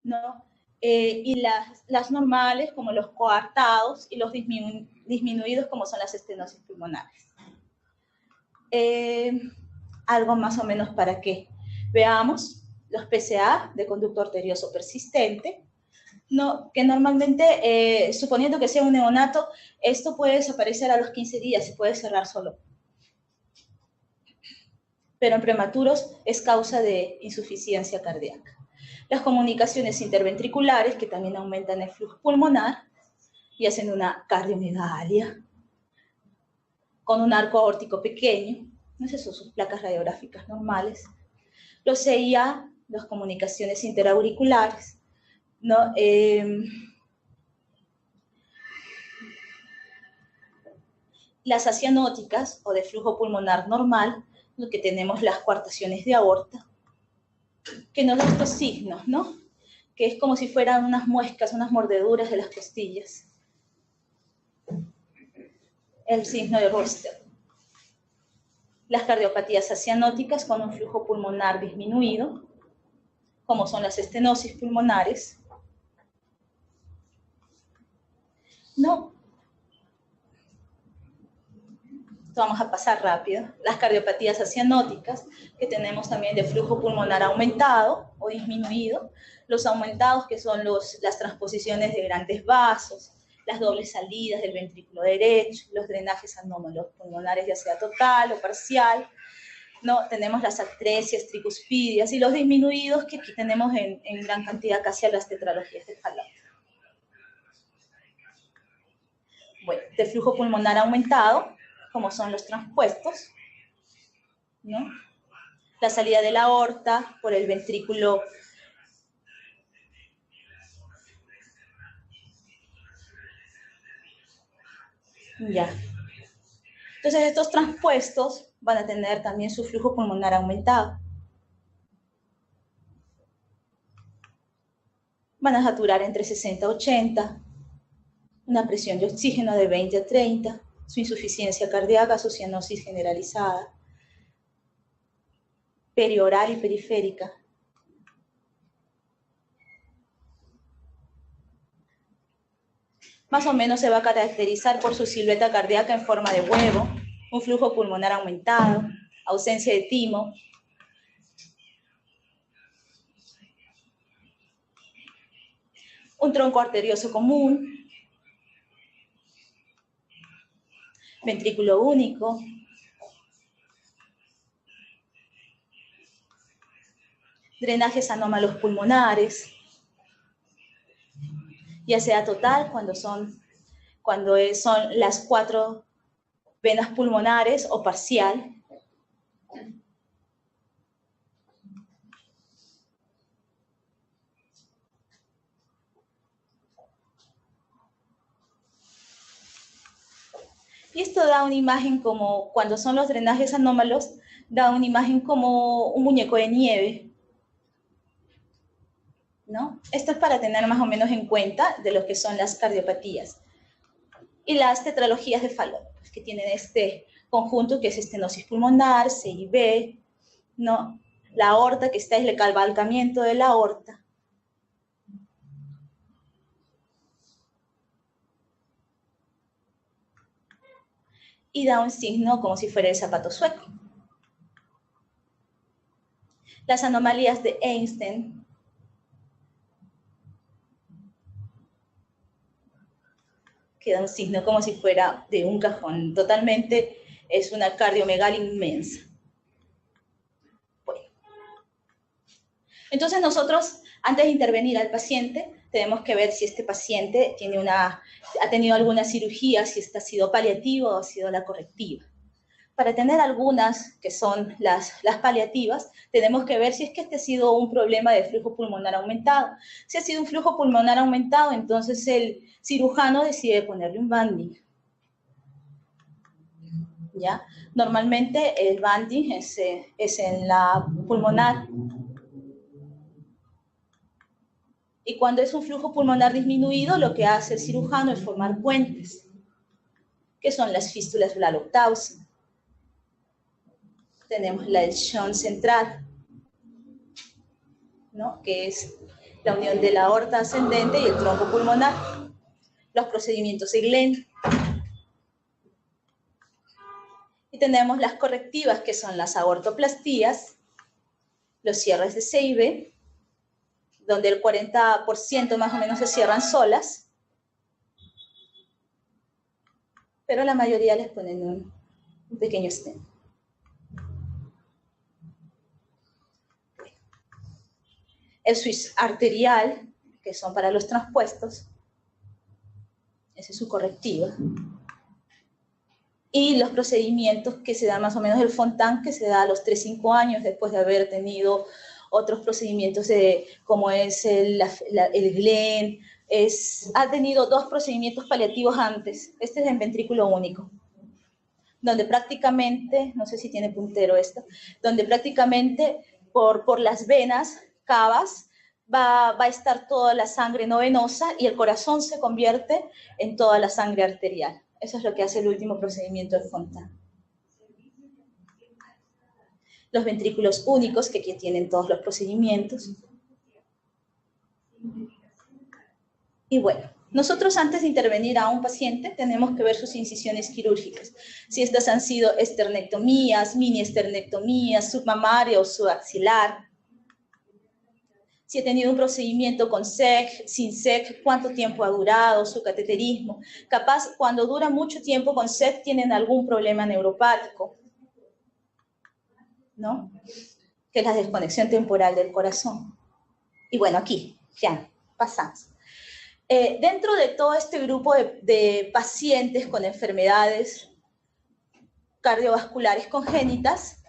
¿no? Y las normales como los coartados y los disminuidos como son las estenosis pulmonares. Algo más o menos para que veamos los PCA de conducto arterioso persistente, ¿no? Que normalmente, suponiendo que sea un neonato, esto puede desaparecer a los 15 días, se puede cerrar solo. Pero en prematuros es causa de insuficiencia cardíaca. Las comunicaciones interventriculares, que también aumentan el flujo pulmonar y hacen una cardiomegalia con un arco aórtico pequeño, ¿no? Esas son sus placas radiográficas normales. Los CIA, las comunicaciones interauriculares, ¿no? Las acianóticas, o de flujo pulmonar normal, lo que tenemos las coartaciones de aorta, que nos dan estos signos, ¿no? Que es como si fueran unas muescas, unas mordeduras de las costillas. El signo de Roster. Las cardiopatías acianóticas con un flujo pulmonar disminuido, como son las estenosis pulmonares. No. Vamos a pasar rápido. Las cardiopatías acianóticas, que tenemos también de flujo pulmonar aumentado o disminuido. Los aumentados, que son las transposiciones de grandes vasos, las dobles salidas del ventrículo derecho, los drenajes anómalos pulmonares, ya sea total o parcial. ¿No? Tenemos las atresias tricuspidias y los disminuidos, que aquí tenemos en gran cantidad casi a las tetralogías de Fallot. Bueno, de flujo pulmonar aumentado, como son los transpuestos, ¿no? La salida de la aorta por el ventrículo ya. Entonces estos transpuestos van a tener también su flujo pulmonar aumentado. Van a saturar entre 60 a 80, una presión de oxígeno de 20 a 30, su insuficiencia cardíaca, su cianosis generalizada, perioral y periférica. Más o menos se va a caracterizar por su silueta cardíaca en forma de huevo, un flujo pulmonar aumentado, ausencia de timo, un tronco arterioso común, ventrículo único, drenajes anómalos pulmonares, ya sea total cuando son las 4 venas pulmonares o parcial. Y esto da una imagen como, cuando son los drenajes anómalos, da una imagen como un muñeco de nieve, ¿no? Esto es para tener más o menos en cuenta de lo que son las cardiopatías. Y las tetralogías de Fallot, que tienen este conjunto que es estenosis pulmonar, CIB, ¿no? La aorta, que está es el cabalgamiento de la aorta. Y da un signo como si fuera el zapato sueco. Las anomalías de Einstein, que da un signo como si fuera de un cajón. Totalmente es una cardiomegalia inmensa. Bueno. Entonces nosotros, antes de intervenir al paciente, tenemos que ver si este paciente ha tenido alguna cirugía, si esta ha sido paliativa o ha sido la correctiva. Para tener algunas, que son las paliativas, tenemos que ver si es que este ha sido un problema de flujo pulmonar aumentado. Si ha sido un flujo pulmonar aumentado, entonces el cirujano decide ponerle un banding. ¿Ya? Normalmente el banding es en la pulmonar. Y cuando es un flujo pulmonar disminuido, lo que hace el cirujano es formar puentes, que son las fístulas Blalock-Taussig. Tenemos el shunt central, ¿no? Que es la unión de la aorta ascendente y el tronco pulmonar, los procedimientos de Glenn. Y tenemos las correctivas, que son las aortoplastías, los cierres de Seibel, donde el 40% más o menos se cierran solas, pero la mayoría les ponen un pequeño stent. El switch arterial, que son para los transpuestos, esa es su correctiva. Y los procedimientos que se dan más o menos el Fontan, que se da a los 3-5 años después de haber tenido otros procedimientos como es el Glenn, ha tenido 2 procedimientos paliativos antes. Este es en ventrículo único, donde prácticamente, no sé si tiene puntero esto, donde prácticamente por las venas cavas va a estar toda la sangre no venosa y el corazón se convierte en toda la sangre arterial. Eso es lo que hace el último procedimiento de Fontan. Los ventrículos únicos, que aquí tienen todos los procedimientos. Y bueno, nosotros antes de intervenir a un paciente tenemos que ver sus incisiones quirúrgicas. Si estas han sido esternectomías, mini esternectomías, submamaria o subaxilar. Si ha tenido un procedimiento con SEC, sin SEC, cuánto tiempo ha durado, su cateterismo. Capaz, cuando dura mucho tiempo con SEC, tienen algún problema neuropático, ¿no? Que es la desconexión temporal del corazón. Y bueno, aquí, ya, pasamos. Dentro de todo este grupo de pacientes con enfermedades cardiovasculares congénitas,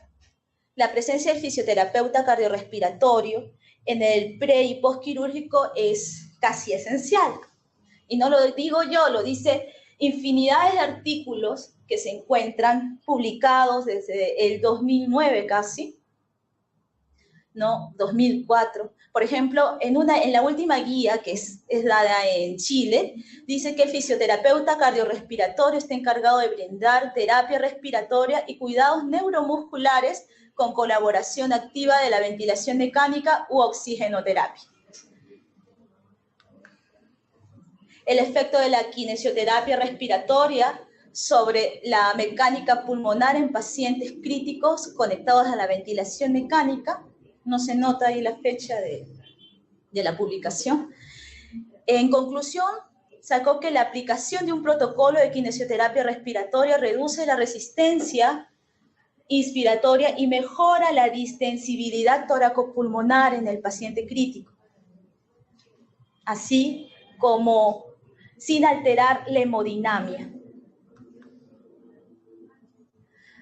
la presencia del fisioterapeuta cardiorrespiratorio en el pre- y postquirúrgico es casi esencial. Y no lo digo yo, lo dice infinidad de artículos que se encuentran publicados desde el 2009 casi, ¿no? 2004. Por ejemplo, en la última guía, que es dada en Chile, dice que el fisioterapeuta cardiorrespiratorio está encargado de brindar terapia respiratoria y cuidados neuromusculares con colaboración activa de la ventilación mecánica u oxigenoterapia. El efecto de la kinesioterapia respiratoria sobre la mecánica pulmonar en pacientes críticos conectados a la ventilación mecánica. No se nota ahí la fecha de la publicación. En conclusión, sacó que la aplicación de un protocolo de kinesioterapia respiratoria reduce la resistencia inspiratoria y mejora la distensibilidad toracopulmonar en el paciente crítico, así como sin alterar la hemodinamia.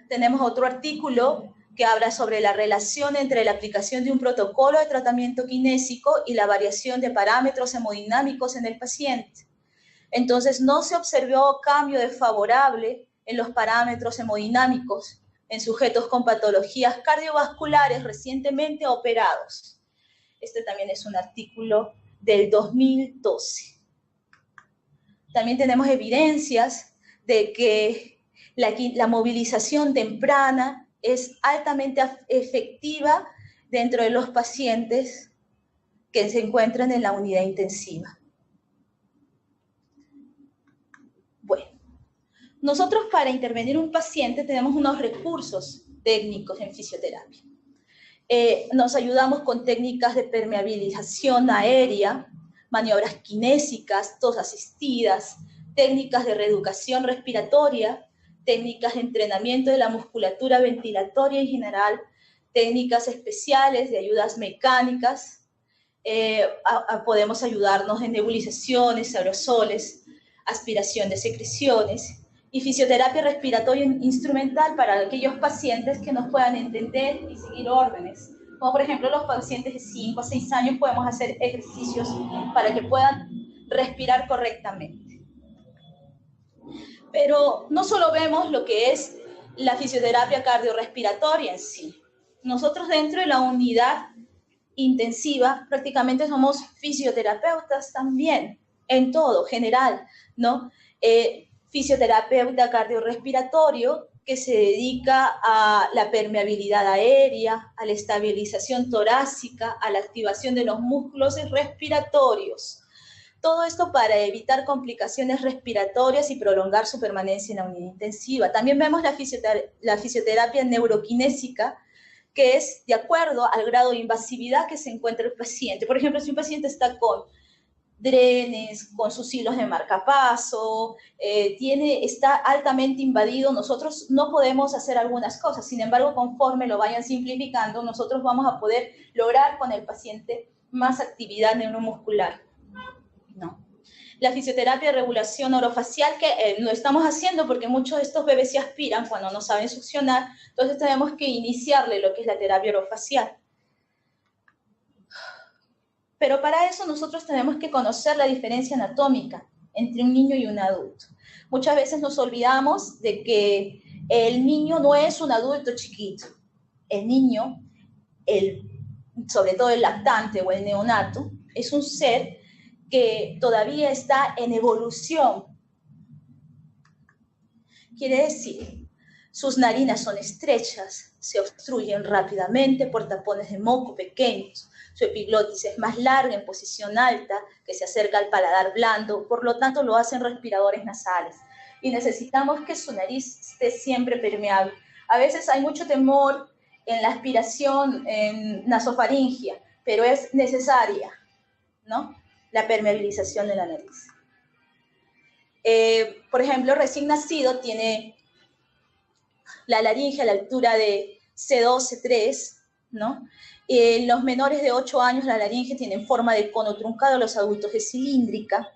Tenemos otro artículo que habla sobre la relación entre la aplicación de un protocolo de tratamiento kinésico y la variación de parámetros hemodinámicos en el paciente. Entonces, no se observó cambio desfavorable en los parámetros hemodinámicos en sujetos con patologías cardiovasculares recientemente operados. Este también es un artículo del 2012. También tenemos evidencias de que la movilización temprana es altamente efectiva dentro de los pacientes que se encuentran en la unidad intensiva. Bueno, nosotros para intervenir un paciente tenemos unos recursos técnicos en fisioterapia. Nos ayudamos con técnicas de permeabilización aérea, maniobras kinésicas, tos asistidas, técnicas de reeducación respiratoria, técnicas de entrenamiento de la musculatura ventilatoria en general, técnicas especiales de ayudas mecánicas, podemos ayudarnos en nebulizaciones, aerosoles, aspiración de secreciones, y fisioterapia respiratoria instrumental para aquellos pacientes que nos puedan entender y seguir órdenes. Como por ejemplo los pacientes de 5 a 6 años podemos hacer ejercicios para que puedan respirar correctamente. Pero no solo vemos lo que es la fisioterapia cardiorrespiratoria en sí. Nosotros dentro de la unidad intensiva prácticamente somos fisioterapeutas también, en todo, general, ¿no? Fisioterapeuta cardiorrespiratorio que se dedica a la permeabilidad aérea, a la estabilización torácica, a la activación de los músculos respiratorios. Todo esto para evitar complicaciones respiratorias y prolongar su permanencia en la unidad intensiva. También vemos la fisioterapia neuroquinésica, que es de acuerdo al grado de invasividad que se encuentra el paciente. Por ejemplo, si un paciente está con drenes, con sus hilos de marcapaso, está altamente invadido, nosotros no podemos hacer algunas cosas. Sin embargo, conforme lo vayan simplificando, nosotros vamos a poder lograr con el paciente más actividad neuromuscular, ¿no? La fisioterapia de regulación orofacial, que lo estamos haciendo porque muchos de estos bebés se aspiran cuando no saben succionar, entonces tenemos que iniciarle lo que es la terapia orofacial. Pero para eso nosotros tenemos que conocer la diferencia anatómica entre un niño y un adulto. Muchas veces nos olvidamos de que el niño no es un adulto chiquito. El niño, sobre todo el lactante o el neonato, es un ser que todavía está en evolución. Quiere decir, sus narinas son estrechas, se obstruyen rápidamente por tapones de moco pequeños. Su epiglotis es más larga en posición alta, que se acerca al paladar blando, por lo tanto lo hacen respiradores nasales. Y necesitamos que su nariz esté siempre permeable. A veces hay mucho temor en la aspiración en nasofaringia, pero es necesaria, ¿no? La permeabilización de la nariz. Por ejemplo, recién nacido tiene la laringe a la altura de C2, C3, ¿no? Los menores de 8 años la laringe tiene forma de cono truncado, los adultos es cilíndrica.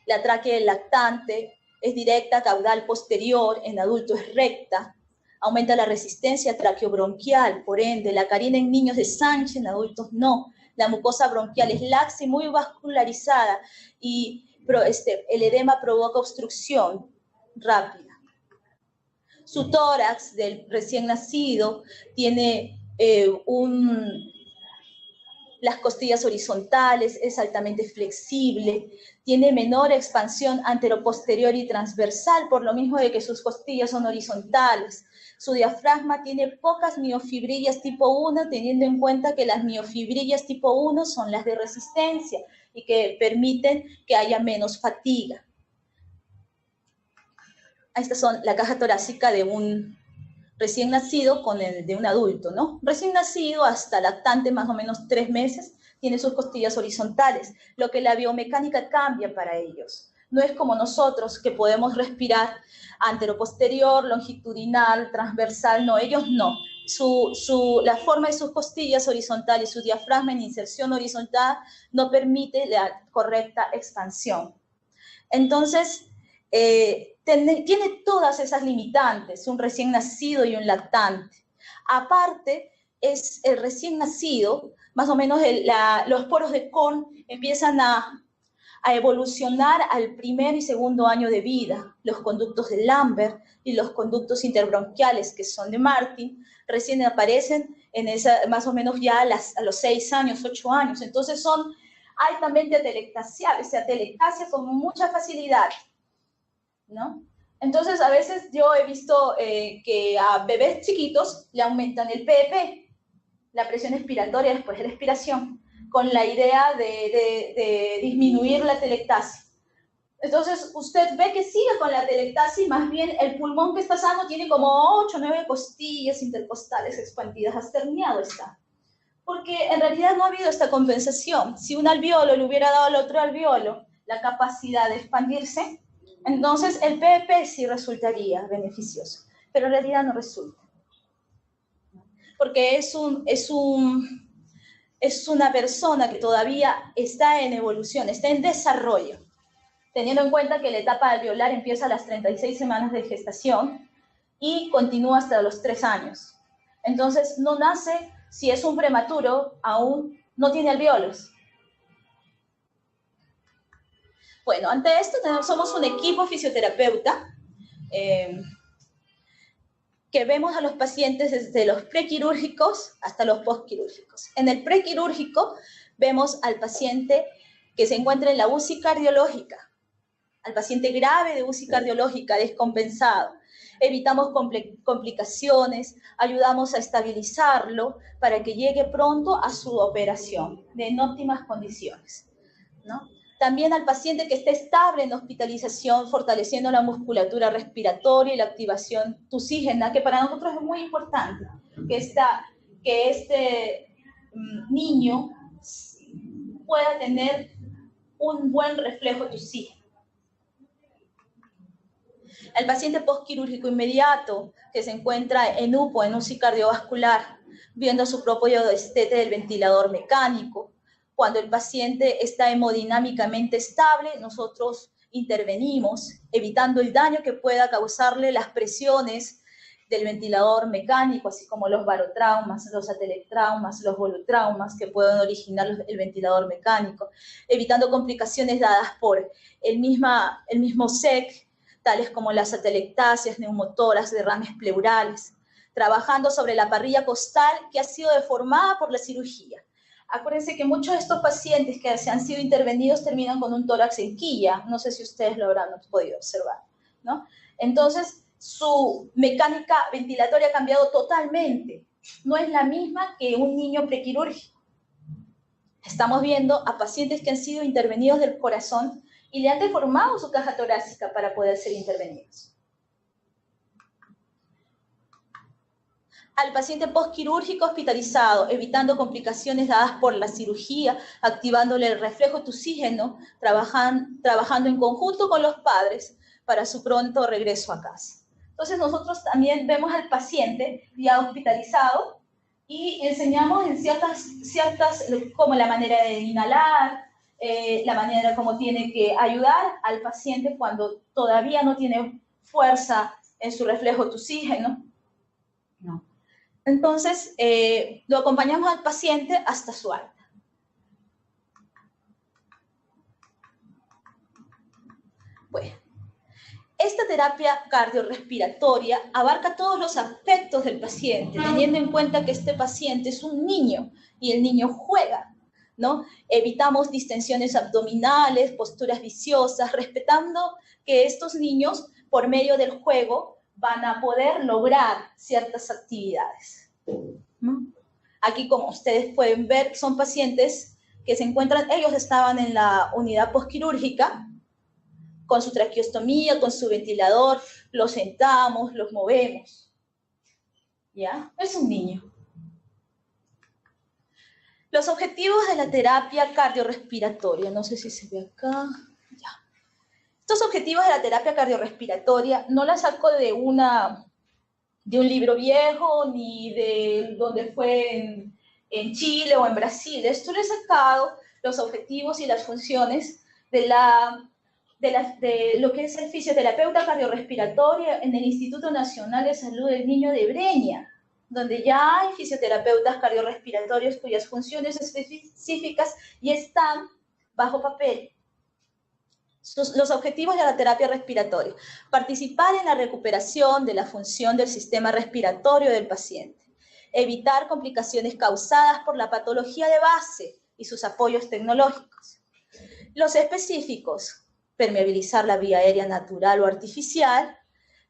La tráquea del lactante es directa, caudal posterior, en adulto es recta. Aumenta la resistencia traqueobronquial, por ende, la carina en niños de Sánchez, en adultos no. La mucosa bronquial es laxa y muy vascularizada y el edema provoca obstrucción rápida. Su tórax del recién nacido tiene las costillas horizontales, es altamente flexible, tiene menor expansión anteroposterior y transversal, por lo mismo de que sus costillas son horizontales. Su diafragma tiene pocas miofibrillas tipo 1, teniendo en cuenta que las miofibrillas tipo 1 son las de resistencia y que permiten que haya menos fatiga. Estas son la caja torácica de un recién nacido con el de un adulto, ¿no? Recién nacido hasta lactante, más o menos 3 meses, tiene sus costillas horizontales, lo que la biomecánica cambia para ellos. No es como nosotros que podemos respirar anteroposterior, longitudinal, transversal, no, ellos no. La forma de sus costillas horizontales y su diafragma en inserción horizontal no permite la correcta expansión. Entonces, tiene todas esas limitantes, un recién nacido y un lactante. Aparte, es el recién nacido, más o menos los poros de Kohn empiezan a evolucionar al primer y segundo año de vida. Los conductos de Lambert y los conductos interbronquiales, que son de Martin, recién aparecen más o menos ya a los 6 años, 8 años. Entonces son altamente atelectasiables, se atelectasia con mucha facilidad, ¿no? Entonces, a veces yo he visto que a bebés chiquitos le aumentan el PEP, la presión expiratoria después de la expiración, con la idea de disminuir la atelectasia. Entonces, usted ve que sigue con la atelectasia y más bien el pulmón que está sano tiene como 8 o 9 costillas intercostales expandidas, hasta herniado está. Porque en realidad no ha habido esta compensación. Si un alveolo le hubiera dado al otro alveolo la capacidad de expandirse, entonces el PEP sí resultaría beneficioso, pero en realidad no resulta. Porque es una persona que todavía está en evolución, está en desarrollo, teniendo en cuenta que la etapa alveolar empieza a las 36 semanas de gestación y continúa hasta los 3 años. Entonces no nace, si es un prematuro, aún no tiene alveolos. Bueno, ante esto somos un equipo fisioterapeuta que vemos a los pacientes desde los prequirúrgicos hasta los postquirúrgicos. En el prequirúrgico vemos al paciente que se encuentra en la UCI cardiológica, al paciente grave de UCI cardiológica descompensado. Evitamos complicaciones, ayudamos a estabilizarlo para que llegue pronto a su operación en óptimas condiciones, ¿no? También al paciente que esté estable en hospitalización, fortaleciendo la musculatura respiratoria y la activación tusígena, que para nosotros es muy importante, que este niño pueda tener un buen reflejo tusígeno. El paciente postquirúrgico inmediato que se encuentra en UPO, en UCI cardiovascular, viendo su propio destete del ventilador mecánico. Cuando el paciente está hemodinámicamente estable, nosotros intervenimos, evitando el daño que pueda causarle las presiones del ventilador mecánico, así como los barotraumas, los atelectraumas, los volutraumas que pueden originar el ventilador mecánico, evitando complicaciones dadas por el mismo SEC, tales como las atelectasias, neumotoras, derrames pleurales, trabajando sobre la parrilla costal que ha sido deformada por la cirugía. Acuérdense que muchos de estos pacientes que se han sido intervenidos terminan con un tórax en quilla, no sé si ustedes lo habrán podido observar, ¿no? Entonces, su mecánica ventilatoria ha cambiado totalmente, no es la misma que un niño prequirúrgico. Estamos viendo a pacientes que han sido intervenidos del corazón y le han deformado su caja torácica para poder ser intervenidos. Al paciente postquirúrgico hospitalizado, evitando complicaciones dadas por la cirugía, activándole el reflejo tusígeno, trabajando en conjunto con los padres para su pronto regreso a casa. Entonces nosotros también vemos al paciente ya hospitalizado y enseñamos en ciertas como la manera de inhalar, la manera como tiene que ayudar al paciente cuando todavía no tiene fuerza en su reflejo tusígeno. No. Entonces, lo acompañamos al paciente hasta su alta. Bueno, esta terapia cardiorrespiratoria abarca todos los aspectos del paciente, teniendo en cuenta que este paciente es un niño y el niño juega, ¿no? Evitamos distensiones abdominales, posturas viciosas, respetando que estos niños, por medio del juego, van a poder lograr ciertas actividades. Aquí, como ustedes pueden ver, son pacientes que se encuentran, ellos estaban en la unidad postquirúrgica, con su traqueostomía, con su ventilador, los sentamos, los movemos. ¿Ya? Es un niño. Los objetivos de la terapia cardiorrespiratoria, no sé si se ve acá, ya. Estos objetivos de la terapia cardiorrespiratoria no la saco de un libro viejo, ni de donde fue en Chile o en Brasil. Esto lo he sacado, los objetivos y las funciones de lo que es el fisioterapeuta cardiorrespiratorio en el Instituto Nacional de Salud del Niño de Breña, donde ya hay fisioterapeutas cardiorrespiratorios cuyas funciones específicas ya están bajo papel. Los objetivos de la terapia respiratoria: participar en la recuperación de la función del sistema respiratorio del paciente, evitar complicaciones causadas por la patología de base y sus apoyos tecnológicos. Los específicos: permeabilizar la vía aérea natural o artificial,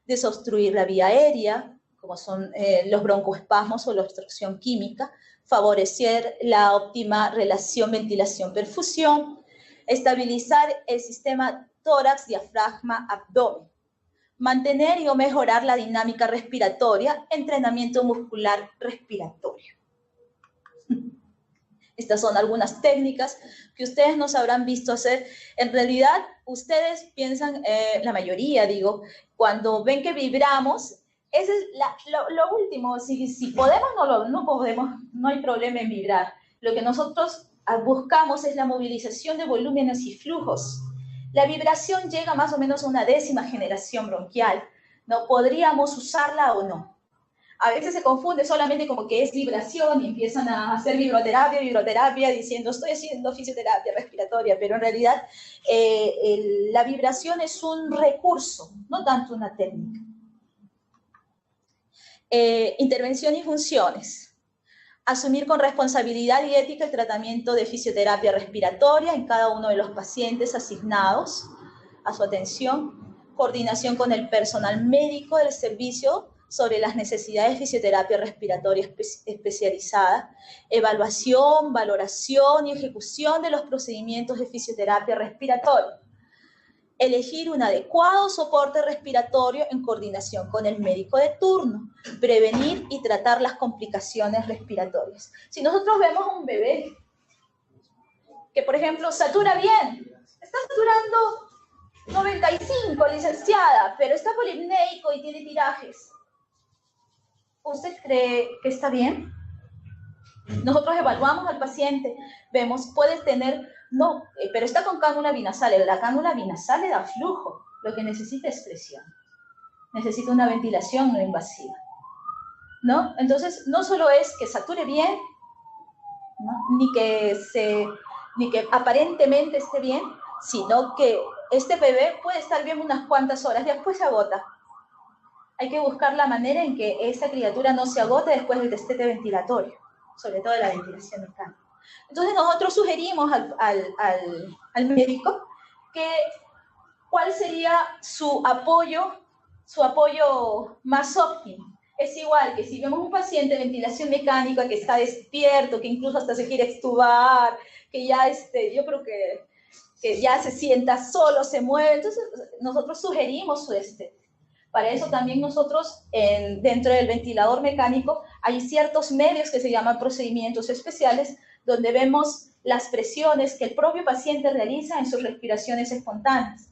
desobstruir la vía aérea, como son los broncoespasmos o la obstrucción química, favorecer la óptima relación ventilación-perfusión, estabilizar el sistema tórax, diafragma, abdomen, mantener o mejorar la dinámica respiratoria, entrenamiento muscular respiratorio. Estas son algunas técnicas que ustedes nos habrán visto hacer. En realidad, ustedes piensan, la mayoría digo, cuando ven que vibramos, eso es lo último. Si podemos, no podemos, no hay problema en vibrar. Lo que nosotros buscamos es la movilización de volúmenes y flujos. La vibración llega más o menos a una 10ª generación bronquial, ¿no? ¿Podríamos usarla o no? A veces se confunde solamente como que es vibración y empiezan a hacer vibroterapia, diciendo estoy haciendo fisioterapia respiratoria, pero en realidad la vibración es un recurso, no tanto una técnica. Intervención y funciones. Asumir con responsabilidad y ética el tratamiento de fisioterapia respiratoria en cada uno de los pacientes asignados. a su atención, coordinación con el personal médico del servicio sobre las necesidades de fisioterapia respiratoria especializada, evaluación, valoración y ejecución de los procedimientos de fisioterapia respiratoria, elegir un adecuado soporte respiratorio en coordinación con el médico de turno, prevenir y tratar las complicaciones respiratorias. Si nosotros vemos a un bebé que, por ejemplo, satura bien, está saturando 95, licenciada, pero está polipneico y tiene tirajes, ¿usted cree que está bien? Nosotros evaluamos al paciente, vemos, puede tener, no, pero está con cánula binasal. La cánula binasal le da flujo, lo que necesita es presión, necesita una ventilación no invasiva, ¿no? Entonces, no solo es que sature bien, ¿no? ni que aparentemente esté bien, sino que este bebé puede estar bien unas cuantas horas, después se agota. Hay que buscar la manera en que esta criatura no se agote después del destete ventilatorio, sobre todo de la ventilación mecánica. Entonces nosotros sugerimos al médico que cuál sería su apoyo más óptimo. Es igual que si vemos un paciente de ventilación mecánica que está despierto, que incluso hasta se quiere extubar, que ya yo creo que ya se sienta solo, se mueve, entonces nosotros sugerimos su destete. Para eso también nosotros, dentro del ventilador mecánico, hay ciertos medios que se llaman procedimientos especiales, donde vemos las presiones que el propio paciente realiza en sus respiraciones espontáneas.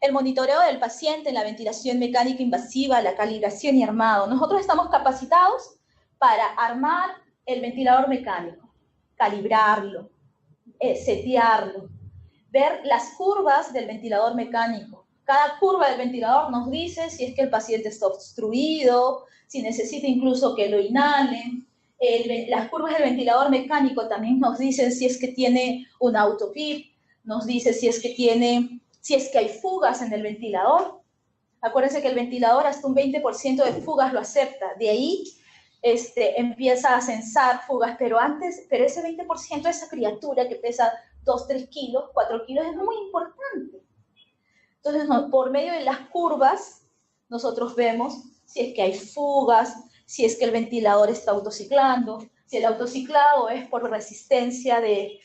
El monitoreo del paciente en la ventilación mecánica invasiva, la calibración y armado. Nosotros estamos capacitados para armar el ventilador mecánico, calibrarlo, setearlo, ver las curvas del ventilador mecánico. Cada curva del ventilador nos dice si es que el paciente está obstruido, si necesita incluso que lo inhalen. Las curvas del ventilador mecánico también nos dicen si es que tiene un autopip, nos dice si es que hay fugas en el ventilador. Acuérdense que el ventilador hasta un 20% de fugas lo acepta. De ahí empieza a censar fugas, pero ese 20% de esa criatura que pesa 2, 3 kilos, 4 kilos es muy importante. Entonces, por medio de las curvas, nosotros vemos si es que hay fugas, si es que el ventilador está autociclando, si el autociclado es por resistencia de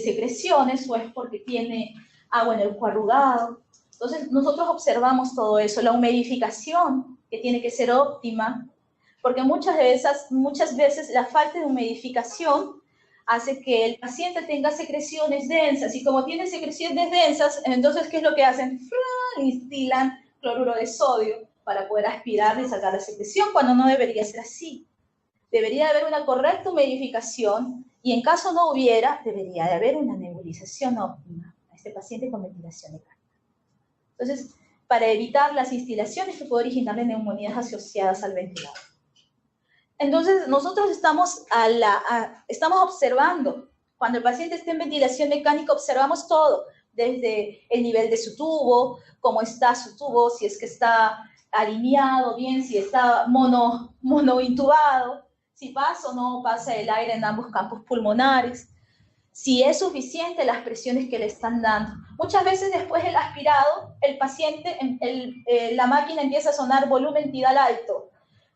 secreciones o es porque tiene agua en el coarrugado. Entonces, nosotros observamos todo eso, la humidificación, que tiene que ser óptima, porque muchas veces la falta de humidificación hace que el paciente tenga secreciones densas, y como tiene secreciones densas, entonces, ¿qué es lo que hacen? Instilan cloruro de sodio para poder aspirar y sacar la secreción, cuando no debería ser así. Debería haber una correcta humidificación, y en caso no hubiera, debería de haber una nebulización óptima a este paciente con ventilación mecánica. Entonces, para evitar las instilaciones que pueden originarle neumonías asociadas al ventilador. Entonces, nosotros estamos observando, cuando el paciente está en ventilación mecánica, observamos todo, desde el nivel de su tubo, cómo está su tubo, si es que está alineado bien, si está monointubado, si pasa o no pasa el aire en ambos campos pulmonares, si es suficiente las presiones que le están dando. Muchas veces después del aspirado, el paciente, la máquina empieza a sonar volumen tidal alto.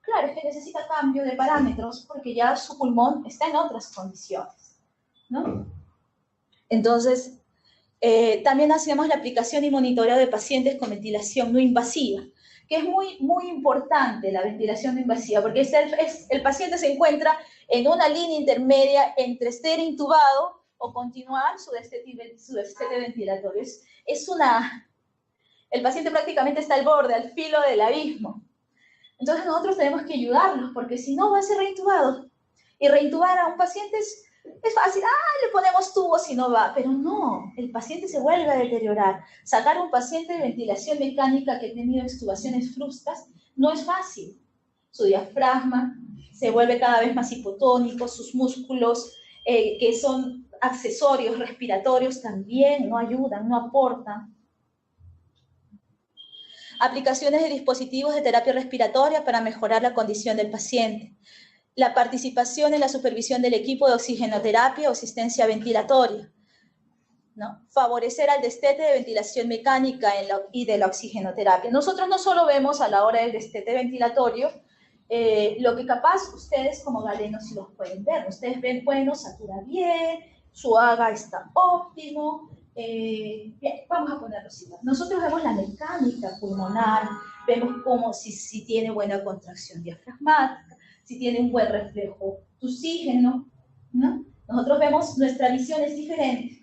Claro, es que necesita cambio de parámetros porque ya su pulmón está en otras condiciones, ¿no? Entonces, también hacemos la aplicación y monitoreo de pacientes con ventilación no invasiva, que es muy, muy importante la ventilación no invasiva, porque el paciente se encuentra en una línea intermedia entre ser intubado o continuar su destete ventilatorio. El paciente prácticamente está al borde, al filo del abismo. Entonces nosotros tenemos que ayudarlos, porque si no va a ser reintubado. Y reintubar a un paciente es fácil, le ponemos tubos y no va, pero no, el paciente se vuelve a deteriorar. Sacar a un paciente de ventilación mecánica que ha tenido extubaciones frustas no es fácil. Su diafragma se vuelve cada vez más hipotónico, sus músculos, que son accesorios respiratorios, también no ayudan, no aportan. Aplicaciones de dispositivos de terapia respiratoria para mejorar la condición del paciente. La participación en la supervisión del equipo de oxigenoterapia o asistencia ventilatoria, ¿no? Favorecer al destete de ventilación mecánica y de la oxigenoterapia. Nosotros no solo vemos a la hora del destete ventilatorio lo que capaz ustedes como galenos sí los pueden ver. Ustedes ven, bueno, satura bien, su AGA está óptimo. Bien, vamos a ponerlo así. Nosotros vemos la mecánica pulmonar, vemos cómo si tiene buena contracción diafragmática, si tiene un buen reflejo de oxígeno, ¿no? Nosotros vemos, nuestra visión es diferente.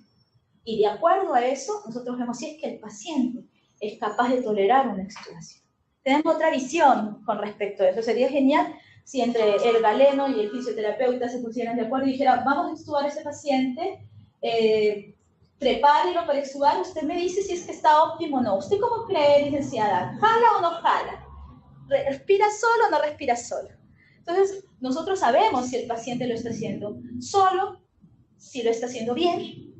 Y de acuerdo a eso, nosotros vemos si es que el paciente es capaz de tolerar una extubación. Tenemos otra visión con respecto a eso. Sería genial si entre el galeno y el fisioterapeuta se pusieran de acuerdo y dijeran, vamos a extubar a ese paciente, prepárelo para extubar, usted me dice si es que está óptimo o no. ¿Usted cómo cree, licenciada? ¿Jala o no jala? ¿Respira solo o no respira solo? Entonces, nosotros sabemos si el paciente lo está haciendo solo, si lo está haciendo bien,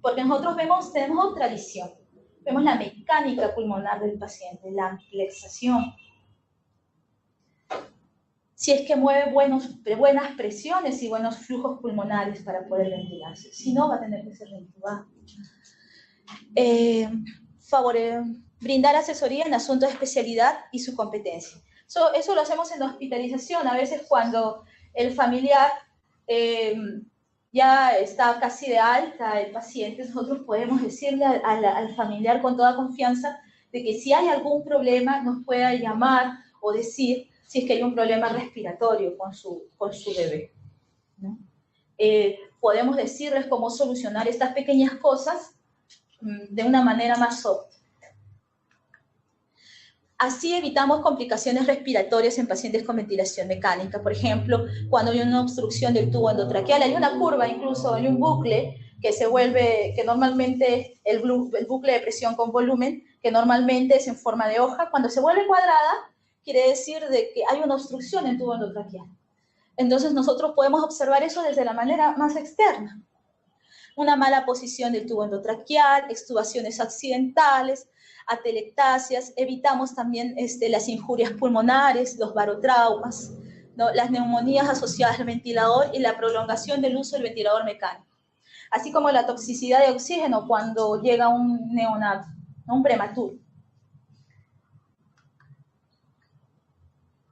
porque nosotros tenemos otra visión. Vemos la mecánica pulmonar del paciente, la amplexación. Si es que mueve buenas presiones y buenos flujos pulmonares para poder ventilarse. Si no, va a tener que ser reintubado. Brindar asesoría en asuntos de especialidad y su competencia. Eso lo hacemos en la hospitalización. A veces cuando el familiar ya está casi de alta el paciente, nosotros podemos decirle al familiar con toda confianza de que si hay algún problema nos pueda llamar o decir si es que hay un problema respiratorio con su bebé, ¿no? Podemos decirles cómo solucionar estas pequeñas cosas de una manera más óptima. Así evitamos complicaciones respiratorias en pacientes con ventilación mecánica. Por ejemplo, cuando hay una obstrucción del tubo endotraqueal, hay una curva, incluso hay un bucle que normalmente el bucle de presión con volumen, que normalmente es en forma de hoja. Cuando se vuelve cuadrada, quiere decir de que hay una obstrucción en el tubo endotraqueal. Entonces nosotros podemos observar eso desde la manera más externa. Una mala posición del tubo endotraqueal, extubaciones accidentales, atelectasias, evitamos también las injurias pulmonares, los barotraumas, ¿no? Las neumonías asociadas al ventilador y la prolongación del uso del ventilador mecánico, así como la toxicidad de oxígeno cuando llega un neonato, ¿no? Un prematuro.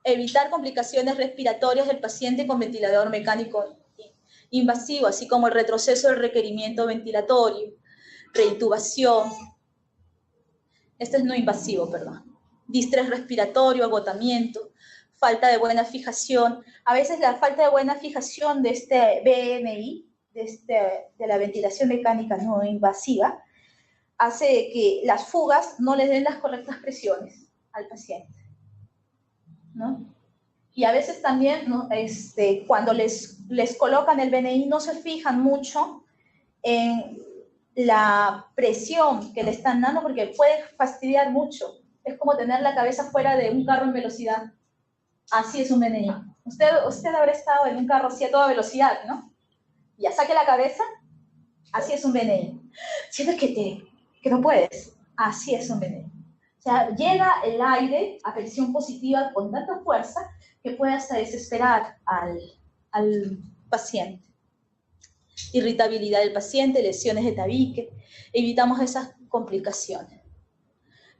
Evitar complicaciones respiratorias del paciente con ventilador mecánico invasivo, así como el retroceso del requerimiento ventilatorio, reintubación. Este es no invasivo, perdón. Distrés respiratorio, agotamiento, falta de buena fijación. A veces la falta de buena fijación de este BMI, de la ventilación mecánica no invasiva, hace que las fugas no le den las correctas presiones al paciente, ¿no? Y a veces también, ¿no? Cuando les colocan el BNI no se fijan mucho en la presión que le están dando porque puede fastidiar mucho. Es como tener la cabeza fuera de un carro en velocidad. Así es un BNI. Usted habrá estado en un carro así a toda velocidad, ¿no? Ya saque la cabeza, así es un BNI. Sientes que no puedes, así es un BNI. O sea, llega el aire a presión positiva con tanta fuerza que puede hasta desesperar al paciente. Irritabilidad del paciente, lesiones de tabique, evitamos esas complicaciones.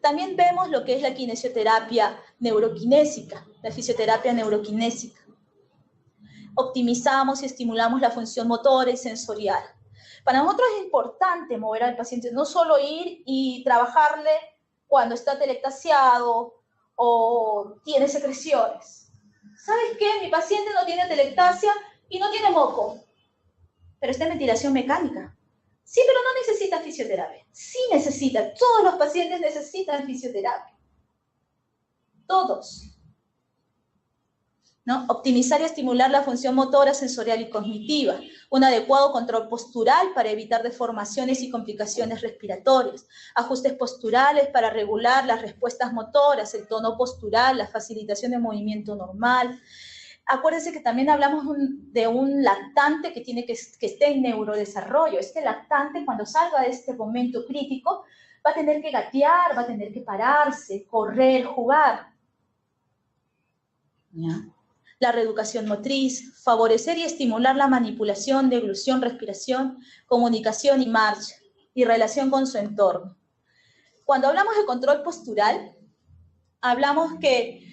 También vemos lo que es la kinesioterapia neuroquinésica, la fisioterapia neuroquinésica. Optimizamos y estimulamos la función motora y sensorial. Para nosotros es importante mover al paciente, no solo ir y trabajarle cuando está telectasiado o tiene secreciones. ¿Sabes qué? Mi paciente no tiene telectasia y no tiene moco, pero está en ventilación mecánica. Sí, pero no necesita fisioterapia. Sí necesita. Todos los pacientes necesitan fisioterapia. Todos. ¿No? Optimizar y estimular la función motora, sensorial y cognitiva. Un adecuado control postural para evitar deformaciones y complicaciones respiratorias. Ajustes posturales para regular las respuestas motoras, el tono postural, la facilitación de movimiento normal. Acuérdense que también hablamos de un lactante que esté en neurodesarrollo. Este lactante, cuando salga de este momento crítico, va a tener que gatear, va a tener que pararse, correr, jugar. ¿Ya? la reeducación motriz, favorecer y estimular la manipulación, deglución, respiración, comunicación y marcha, y relación con su entorno. Cuando hablamos de control postural, hablamos que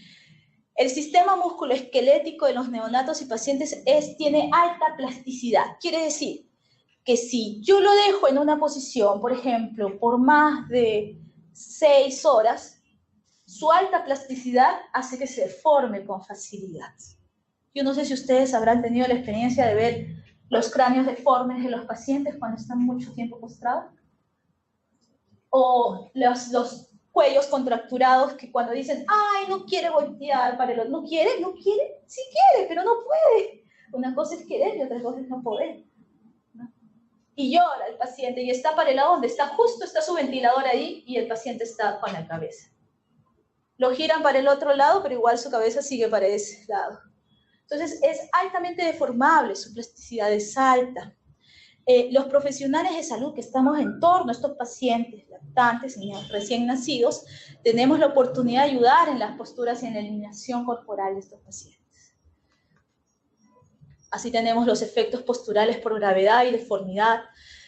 el sistema musculoesquelético de los neonatos y pacientes tiene alta plasticidad. Quiere decir que si yo lo dejo en una posición, por ejemplo, por más de 6 horas, su alta plasticidad hace que se forme con facilidad. Yo no sé si ustedes habrán tenido la experiencia de ver los cráneos deformes de los pacientes cuando están mucho tiempo postrados. O los cuellos contracturados que cuando dicen, ay, no quiere voltear para el otro. ¿No quiere? Sí quiere, pero no puede. Una cosa es querer y otra cosa es no poder. ¿No? Y llora el paciente y está para el lado donde está, justo está su ventilador ahí y el paciente está con la cabeza. Lo giran para el otro lado, pero igual su cabeza sigue para ese lado. Entonces es altamente deformable, su plasticidad es alta. Los profesionales de salud que estamos en torno a estos pacientes lactantes y recién nacidos, tenemos la oportunidad de ayudar en las posturas y en la eliminación corporal de estos pacientes. Así tenemos los efectos posturales por gravedad y deformidad,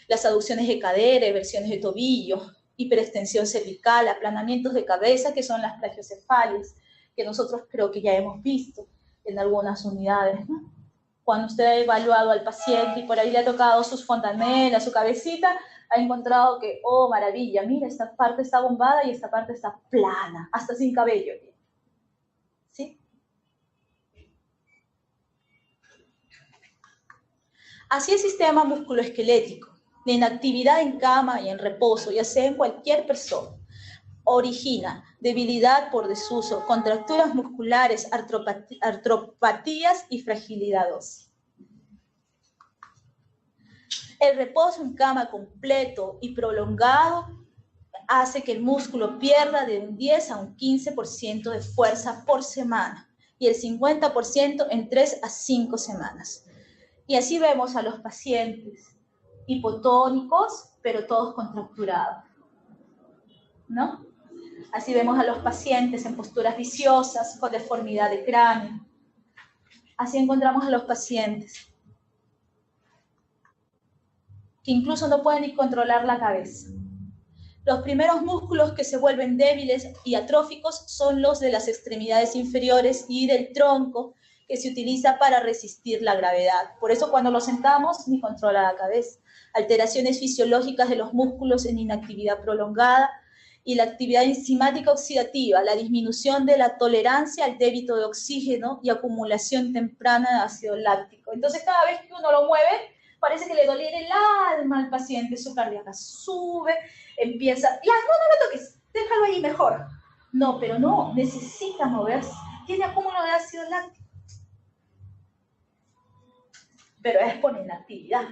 las aducciones de cadera, eversiones de tobillo, hiperextensión cervical, aplanamientos de cabeza, que son las plagiocefalias, que nosotros creo que ya hemos visto en algunas unidades, ¿no? Cuando usted ha evaluado al paciente y por ahí le ha tocado sus fontanelas, su cabecita, ha encontrado que, oh, maravilla, mira, esta parte está bombada y esta parte está plana, hasta sin cabello. ¿Sí? Así el sistema musculoesquelético, de inactividad en cama y en reposo, ya sea en cualquier persona, origina debilidad por desuso, contracturas musculares, artropatías y fragilidad ósea. El reposo en cama completo y prolongado hace que el músculo pierda de un 10 a un 15% de fuerza por semana y el 50% en 3 a 5 semanas. Y así vemos a los pacientes hipotónicos, pero todos contracturados, ¿no? Así vemos a los pacientes en posturas viciosas, con deformidad de cráneo. Así encontramos a los pacientes que incluso no pueden ni controlar la cabeza. Los primeros músculos que se vuelven débiles y atróficos son los de las extremidades inferiores y del tronco, que se utiliza para resistir la gravedad. Por eso cuando lo sentamos ni controla la cabeza. Alteraciones fisiológicas de los músculos en inactividad prolongada, y la actividad enzimática oxidativa, la disminución de la tolerancia al débito de oxígeno y acumulación temprana de ácido láctico. Entonces, cada vez que uno lo mueve, parece que le doliera el alma al paciente, su cardíaca sube, empieza, ya, no lo toques, déjalo ahí mejor. No, pero no, necesita moverse, tiene acúmulo de ácido láctico. Pero es por inactividad.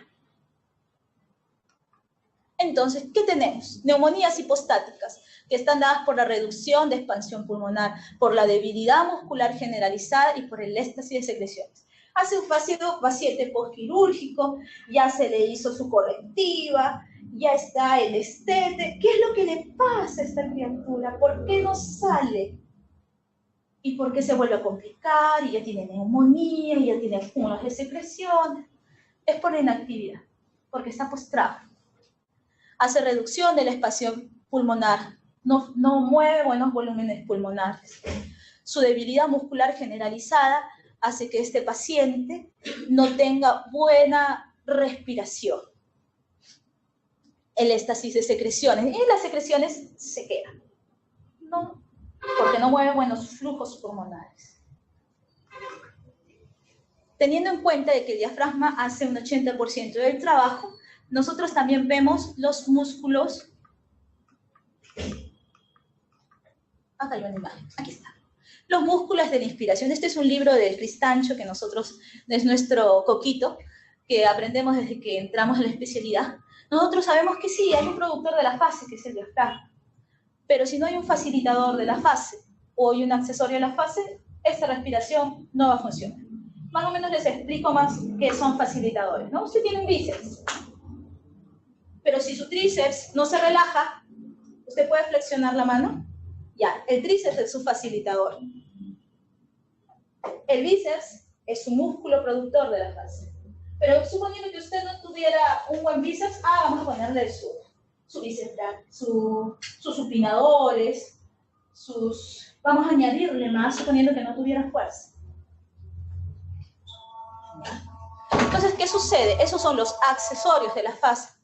Entonces, ¿qué tenemos? Neumonías hipostáticas, que están dadas por la reducción de expansión pulmonar, por la debilidad muscular generalizada y por el éxtasis de secreciones. Hace un paciente postquirúrgico, ya se le hizo su correctiva, ya está el estete. ¿Qué es lo que le pasa a esta criatura? ¿Por qué no sale? ¿Y por qué se vuelve a complicar? Y ya tiene neumonía, y ya tiene acúmulos de secreciones. Es por la inactividad, porque está postrado. Hace reducción de la expansión pulmonar, no mueve buenos volúmenes pulmonares. Su debilidad muscular generalizada hace que este paciente no tenga buena respiración. El éxtasis de secreciones, y las secreciones se quedan, ¿no? Porque no mueve buenos flujos pulmonares. Teniendo en cuenta de que el diafragma hace un 80% del trabajo, nosotros también vemos los músculos. Acá hay una imagen, aquí está. Los músculos de la inspiración. Este es un libro de Cristancho que nosotros, es nuestro coquito, que aprendemos desde que entramos en la especialidad. Nosotros sabemos que sí, hay un productor de la fase, que es el diafragma. Pero si no hay un facilitador de la fase o hay un accesorio de la fase, esta respiración no va a funcionar. Más o menos les explico más qué son facilitadores, ¿no? Usted tiene un bíceps. Pero si su tríceps no se relaja, ¿usted puede flexionar la mano? Ya, el tríceps es su facilitador. El bíceps Es un músculo productor de la fase. Pero suponiendo que usted no tuviera un buen bíceps, vamos a ponerle su bíceps, sus supinadores, vamos a añadirle más, suponiendo que no tuviera fuerza. Entonces, ¿qué sucede? Esos son los accesorios de la fase.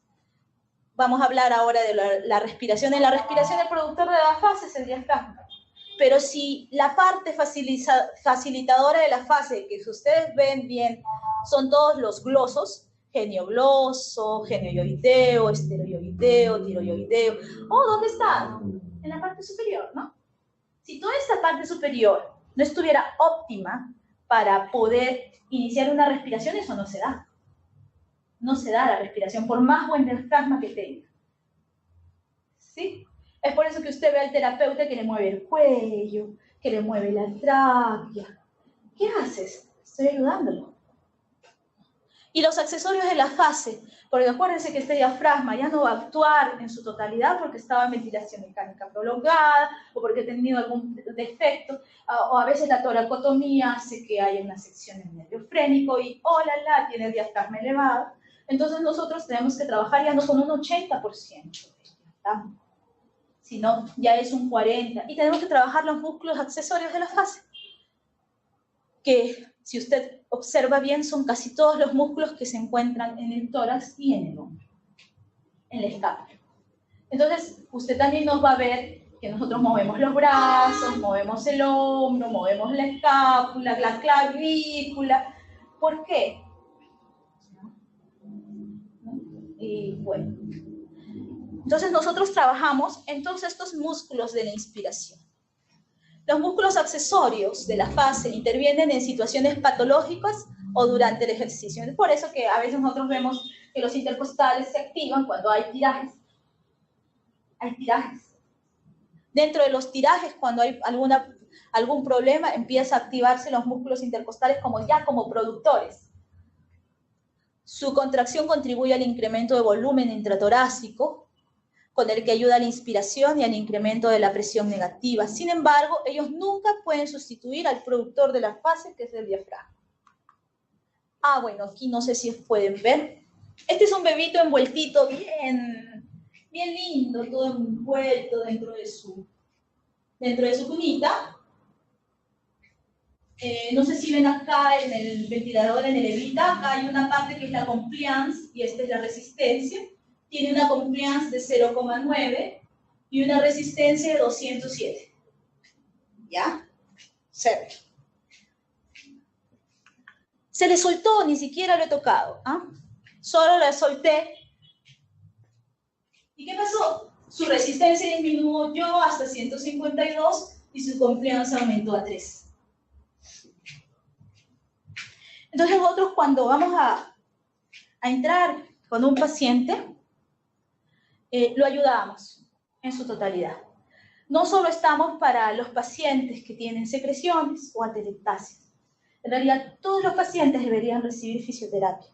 Vamos a hablar ahora de la respiración. En la respiración, el productor de la fase es el diafragma. Pero si la parte facilitadora de la fase, que si ustedes ven bien, son todos los glosos, geniogloso, genioideo, esteroideo, tiroideo. ¿Dónde están? En la parte superior, ¿no? Si toda esta parte superior no estuviera óptima para poder iniciar una respiración, eso no se da. No se da la respiración, por más buen diafragma que tenga. ¿Sí? Es por eso que usted ve al terapeuta que le mueve el cuello, que le mueve la tráquea. ¿Qué haces? Estoy ayudándolo. Y los accesorios de la fase, porque acuérdense que este diafragma ya no va a actuar en su totalidad porque estaba en ventilación mecánica prolongada o porque ha tenido algún defecto, o a veces la toracotomía hace que haya una sección en el nervio frénico y, tiene el diafragma elevado. Entonces nosotros tenemos que trabajar ya no con un 80%. Si no, ya es un 40%. Y tenemos que trabajar los músculos accesorios de la fase, que si usted observa bien son casi todos los músculos que se encuentran en el tórax y en el hombro, en la escápula. Entonces, usted también nos va a ver que nosotros movemos los brazos, movemos el hombro, movemos la escápula, la clavícula. ¿Por qué? Y bueno, entonces nosotros trabajamos en todos estos músculos de la inspiración. Los músculos accesorios de la fase intervienen en situaciones patológicas o durante el ejercicio. Es por eso que a veces nosotros vemos que los intercostales se activan cuando hay tirajes. Hay tirajes. Dentro de los tirajes, cuando hay algún problema, empieza a activarse los músculos intercostales como productores. Su contracción contribuye al incremento de volumen intratorácico, con el que ayuda a la inspiración y al incremento de la presión negativa. Sin embargo, ellos nunca pueden sustituir al productor de la fase, que es el diafragma. Bueno, aquí no sé si pueden ver. Este es un bebito envueltito bien lindo, todo envuelto dentro de su cunita. No sé si ven acá en el ventilador, en el Evita, acá hay una parte que es la compliance y esta es la resistencia. Tiene una compliance de 0,9 y una resistencia de 207. ¿Ya? Se le soltó, ni siquiera lo he tocado. Solo le solté. ¿Y qué pasó? Su resistencia disminuyó hasta 152 y su compliance aumentó a 3. Entonces nosotros cuando vamos a entrar con un paciente, lo ayudamos en su totalidad. No solo estamos para los pacientes que tienen secreciones o atelectasias. En realidad, todos los pacientes deberían recibir fisioterapia.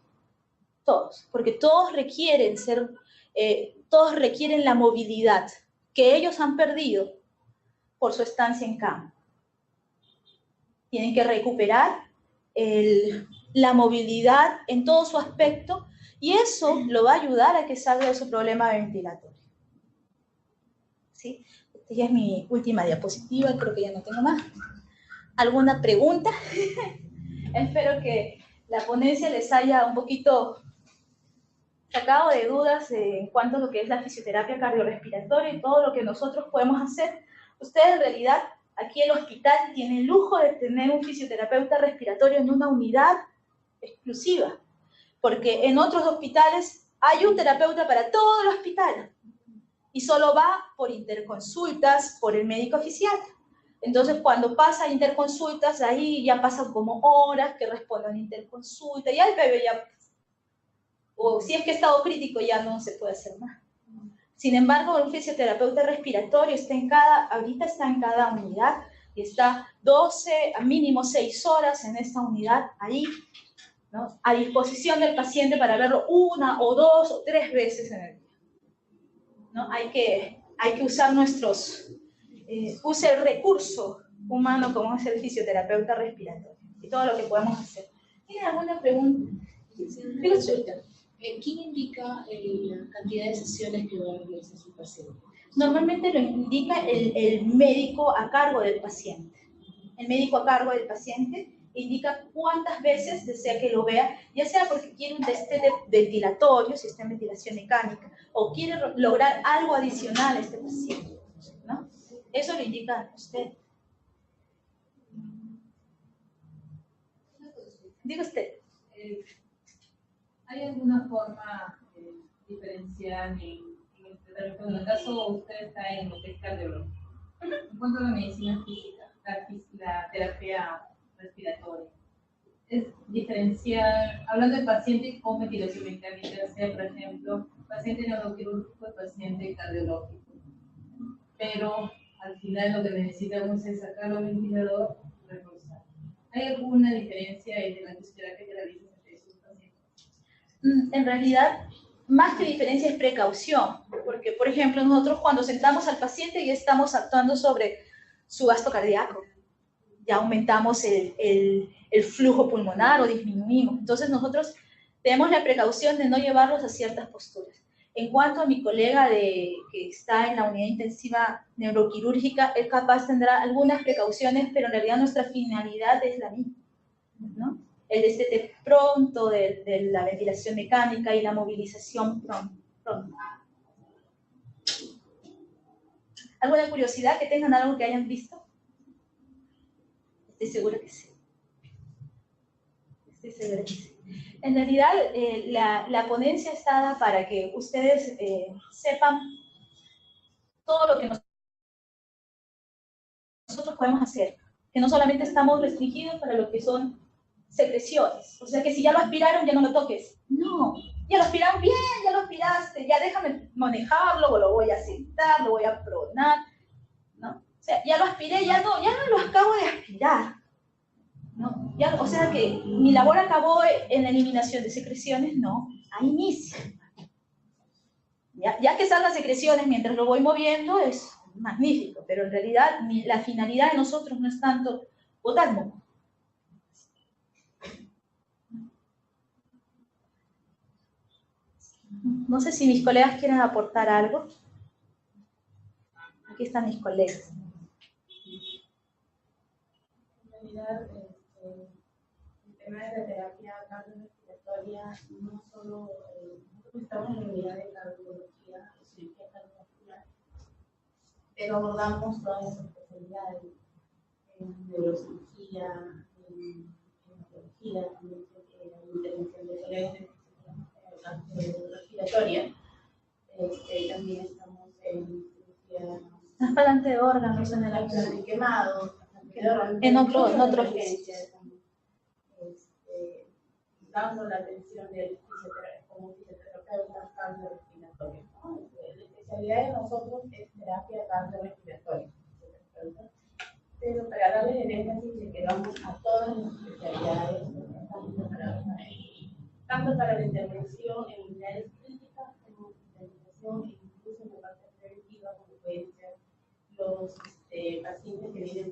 Todos, porque todos requieren la movilidad que ellos han perdido por su estancia en cama. Tienen que recuperar la movilidad en todo su aspecto y eso lo va a ayudar a que salga de su problema ventilatorio. ¿Sí? Esta ya es mi última diapositiva, creo que ya no tengo más. ¿Alguna pregunta? Espero que la ponencia les haya un poquito sacado de dudas en cuanto a lo que es la fisioterapia cardiorrespiratoria y todo lo que nosotros podemos hacer. Ustedes en realidad, aquí el hospital tiene el lujo de tener un fisioterapeuta respiratorio en una unidad exclusiva, porque en otros hospitales hay un terapeuta para todo el hospital y solo va por interconsultas por el médico oficial. Entonces, cuando pasa interconsultas, ahí ya pasan como horas que respondan interconsulta, ya el bebé ya, o si es que estado crítico, ya no se puede hacer más. Sin embargo, un fisioterapeuta respiratorio ahorita está en cada unidad y está 12, a mínimo 6 horas en esta unidad ahí, ¿no? A disposición del paciente para verlo 1 o 2 o 3 veces en el día, ¿no? Hay que usar use el recurso humano como es el fisioterapeuta respiratorio. y todo lo que podemos hacer. ¿Tiene alguna pregunta? ¿Quién indica la cantidad de sesiones que va a realizar su paciente? Normalmente lo indica el médico a cargo del paciente. El médico a cargo del paciente indica cuántas veces desea que lo vea, ya sea porque quiere un test ventilatorio, si está en ventilación mecánica, o quiere lograr algo adicional a este paciente, ¿no? Eso lo indica usted. Diga usted. ¿Hay alguna forma diferencial en el tratamiento? En el caso usted está en lo que es cardiología. En cuanto a la medicina física, la terapia respiratoria, es diferencial, hablando de paciente con ventilación mecánica, sea por ejemplo, paciente neuroquirúrgico y paciente cardiológico. Pero al final lo que necesitamos es sacar el ventilador, reforzar. ¿Hay alguna diferencia entre la fisioterapia que realizas entre esos pacientes? En realidad, más que diferencia es precaución, porque, por ejemplo, nosotros cuando sentamos al paciente ya estamos actuando sobre su gasto cardíaco, ya aumentamos el flujo pulmonar o disminuimos. Entonces, nosotros tenemos la precaución de no llevarlos a ciertas posturas. En cuanto a mi colega que está en la unidad intensiva neuroquirúrgica, él capaz tendrá algunas precauciones, pero en realidad nuestra finalidad es la misma, ¿no? El destete pronto de la ventilación mecánica y la movilización pronto. ¿Alguna curiosidad que tengan, algo que hayan visto? Estoy segura que sí. Estoy segura que sí. En realidad, la ponencia está dada para que ustedes sepan todo lo que nosotros podemos hacer, que no solamente estamos restringidos para lo que son secreciones, o sea que si ya lo aspiraron, ya no lo toques. No, ya lo aspiraron bien, ya lo aspiraste, ya déjame manejarlo, lo voy a sentar, lo voy a pronar, ¿no? O sea, ya lo aspiré, ya no lo acabo de aspirar, ¿no? Ya, o sea que mi labor acabó en la eliminación de secreciones, no, ahí inicia. Ya que salgan secreciones mientras lo voy moviendo es magnífico, pero en realidad la finalidad de nosotros no es tanto botar moco. No sé si mis colegas quieren aportar algo. Aquí están mis colegas. En realidad, el tema de la terapia cardiorrespiratoria no solo nosotros estamos en la unidad de cardiología, cirugía cardiovascular, pero abordamos todas las especialidades en neurocirugía, en neurología, también intervención de solenes, respiratoria. También estamos en cirugía. Trasplante de órganos en el abdomen quemado, en otros dando la atención del como fisioterapeuta cardiorrespiratorio, ¿no? La especialidad de nosotros es terapia cardiorrespiratoria, pero para darles el énfasis de que vamos a todas las especialidades que estamos preparados para ello, tanto para la intervención en unidades críticas como intervención incluso en la parte preventiva, como pueden ser los pacientes que vienen